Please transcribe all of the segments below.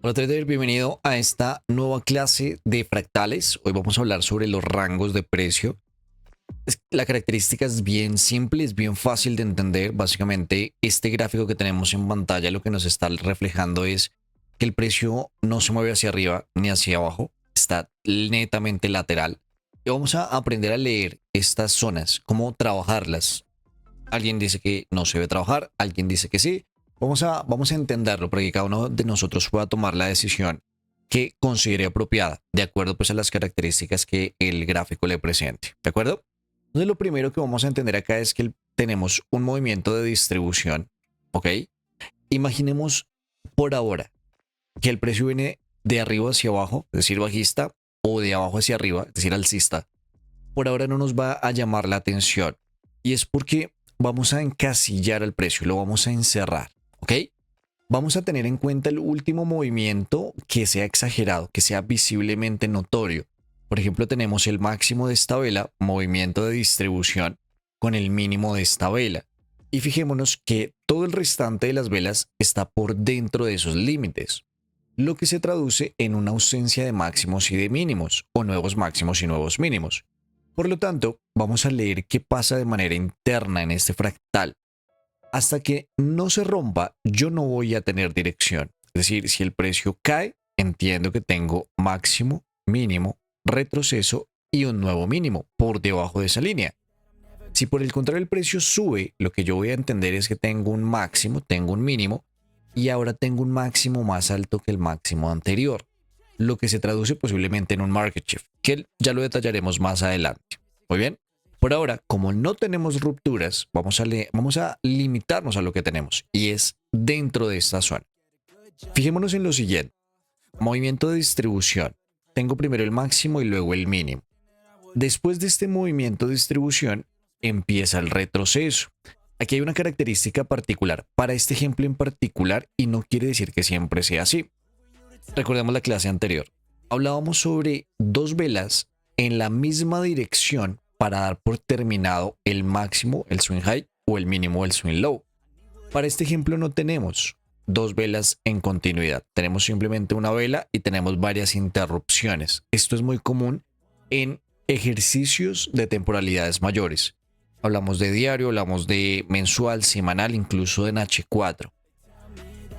Hola trader, bienvenido a esta nueva clase de fractales. Hoy vamos a hablar sobre los rangos de precio. La característica es bien simple, es bien fácil de entender. Básicamente, este gráfico que tenemos en pantalla lo que nos está reflejando es que el precio no se mueve hacia arriba ni hacia abajo, está netamente lateral. Y vamos a aprender a leer estas zonas, cómo trabajarlas. Alguien dice que no se debe trabajar, alguien dice que sí. Vamos a entenderlo para que cada uno de nosotros pueda tomar la decisión que considere apropiada, de acuerdo pues a las características que el gráfico le presente. ¿De acuerdo? Entonces lo primero que vamos a entender acá es que tenemos un movimiento de distribución, ¿ok? Imaginemos por ahora que el precio viene de arriba hacia abajo, es decir, bajista, o de abajo hacia arriba, es decir, alcista. Por ahora no nos va a llamar la atención y es porque vamos a encasillar al precio, lo vamos a encerrar, ¿ok? Vamos a tener en cuenta el último movimiento que sea exagerado, que sea visiblemente notorio. Por ejemplo, tenemos el máximo de esta vela, movimiento de distribución, con el mínimo de esta vela. Y fijémonos que todo el restante de las velas está por dentro de esos límites, lo que se traduce en una ausencia de máximos y de mínimos, o nuevos máximos y nuevos mínimos. Por lo tanto, vamos a leer qué pasa de manera interna en este fractal. Hasta que no se rompa, yo no voy a tener dirección. Es decir, si el precio cae, entiendo que tengo máximo, mínimo, retroceso y un nuevo mínimo por debajo de esa línea. Si por el contrario el precio sube, lo que yo voy a entender es que tengo un máximo, tengo un mínimo y ahora tengo un máximo más alto que el máximo anterior, lo que se traduce posiblemente en un market shift, que ya lo detallaremos más adelante. Muy bien. Por ahora, como no tenemos rupturas, vamos a limitarnos a lo que tenemos y es dentro de esta zona. Fijémonos en lo siguiente. Movimiento de distribución. Tengo primero el máximo y luego el mínimo. Después de este movimiento de distribución, empieza el retroceso. Aquí hay una característica particular para este ejemplo en particular y no quiere decir que siempre sea así. Recordemos la clase anterior. Hablábamos sobre dos velas en la misma dirección para dar por terminado el máximo, el swing high, o el mínimo, el swing low. Para este ejemplo no tenemos dos velas en continuidad. Tenemos simplemente una vela y tenemos varias interrupciones. Esto es muy común en ejercicios de temporalidades mayores. Hablamos de diario, hablamos de mensual, semanal, incluso en H4.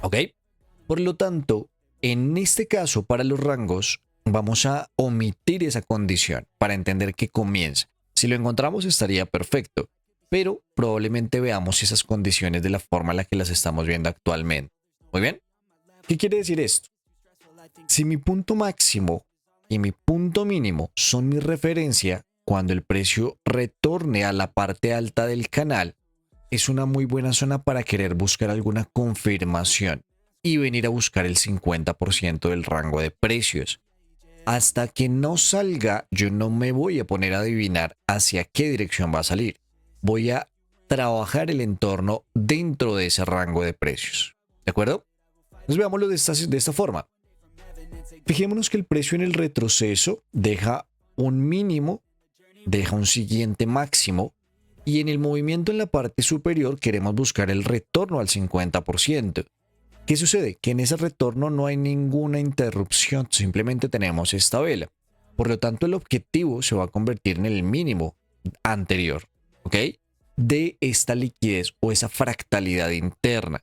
¿Ok? Por lo tanto, en este caso, para los rangos, vamos a omitir esa condición para entender que comienza. Si lo encontramos estaría perfecto, pero probablemente veamos esas condiciones de la forma en la que las estamos viendo actualmente. Muy bien. ¿Qué quiere decir esto? Si mi punto máximo y mi punto mínimo son mi referencia, cuando el precio retorne a la parte alta del canal, es una muy buena zona para querer buscar alguna confirmación y venir a buscar el 50% del rango de precios. Hasta que no salga, yo no me voy a poner a adivinar hacia qué dirección va a salir. Voy a trabajar el entorno dentro de ese rango de precios. ¿De acuerdo? Entonces veámoslo de esta forma. Fijémonos que el precio en el retroceso deja un mínimo, deja un siguiente máximo y en el movimiento en la parte superior queremos buscar el retorno al 50%. ¿Qué sucede? Que en ese retorno no hay ninguna interrupción, simplemente tenemos esta vela. Por lo tanto, el objetivo se va a convertir en el mínimo anterior, ¿ok? De esta liquidez o esa fractalidad interna.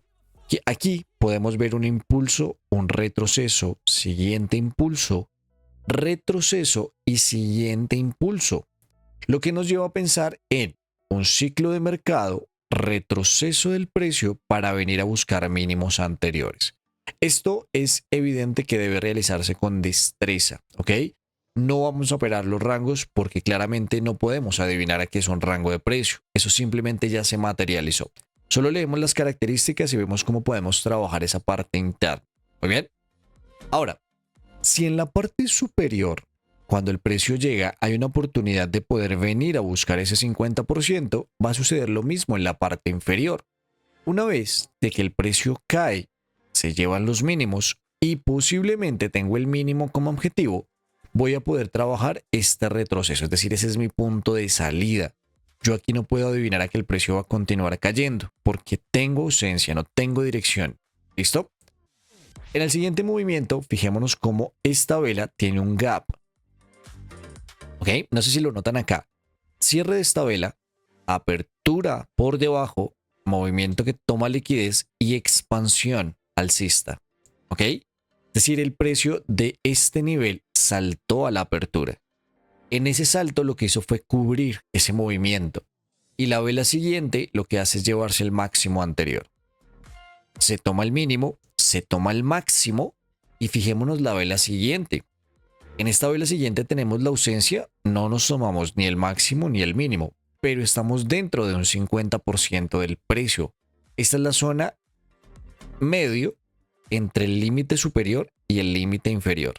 Aquí podemos ver un impulso, un retroceso, siguiente impulso, retroceso y siguiente impulso. Lo que nos lleva a pensar en un ciclo de mercado, retroceso del precio para venir a buscar mínimos anteriores. Esto es evidente que debe realizarse con destreza, ¿ok? No vamos a operar los rangos porque claramente no podemos adivinar a qué es un rango de precio. Eso simplemente ya se materializó. Solo leemos las características y vemos cómo podemos trabajar esa parte interna. Muy bien. Ahora, si en la parte superior, cuando el precio llega, hay una oportunidad de poder venir a buscar ese 50%, va a suceder lo mismo en la parte inferior. Una vez de que el precio cae, se llevan los mínimos y posiblemente tengo el mínimo como objetivo, voy a poder trabajar este retroceso, es decir, ese es mi punto de salida. Yo aquí no puedo adivinar a que el precio va a continuar cayendo porque tengo ausencia, no tengo dirección. ¿Listo? En el siguiente movimiento, fijémonos cómo esta vela tiene un gap. ¿Ok? No sé si lo notan acá. Cierre de esta vela, apertura por debajo, movimiento que toma liquidez y expansión alcista. ¿Ok? Es decir, el precio de este nivel saltó a la apertura. En ese salto lo que hizo fue cubrir ese movimiento. Y la vela siguiente lo que hace es llevarse el máximo anterior. Se toma el mínimo, se toma el máximo y fijémonos la vela siguiente. En esta vela siguiente tenemos la ausencia, no nos tomamos ni el máximo ni el mínimo, pero estamos dentro de un 50% del precio. Esta es la zona medio entre el límite superior y el límite inferior.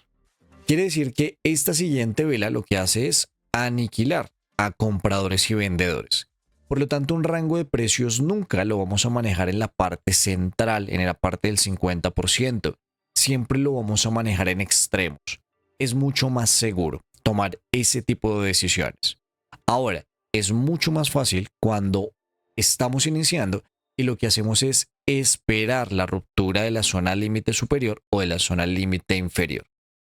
Quiere decir que esta siguiente vela lo que hace es aniquilar a compradores y vendedores. Por lo tanto, un rango de precios nunca lo vamos a manejar en la parte central, en la parte del 50%. Siempre lo vamos a manejar en extremos. Es mucho más seguro tomar ese tipo de decisiones. Ahora, es mucho más fácil cuando estamos iniciando y lo que hacemos es esperar la ruptura de la zona límite superior o de la zona límite inferior.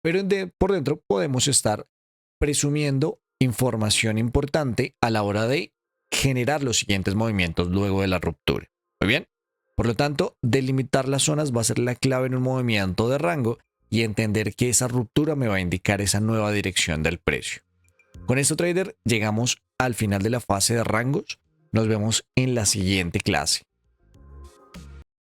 Pero por dentro podemos estar presumiendo información importante a la hora de generar los siguientes movimientos luego de la ruptura. Muy bien. Por lo tanto, delimitar las zonas va a ser la clave en un movimiento de rango y entender que esa ruptura me va a indicar esa nueva dirección del precio. Con esto, trader, llegamos al final de la fase de rangos. Nos vemos en la siguiente clase.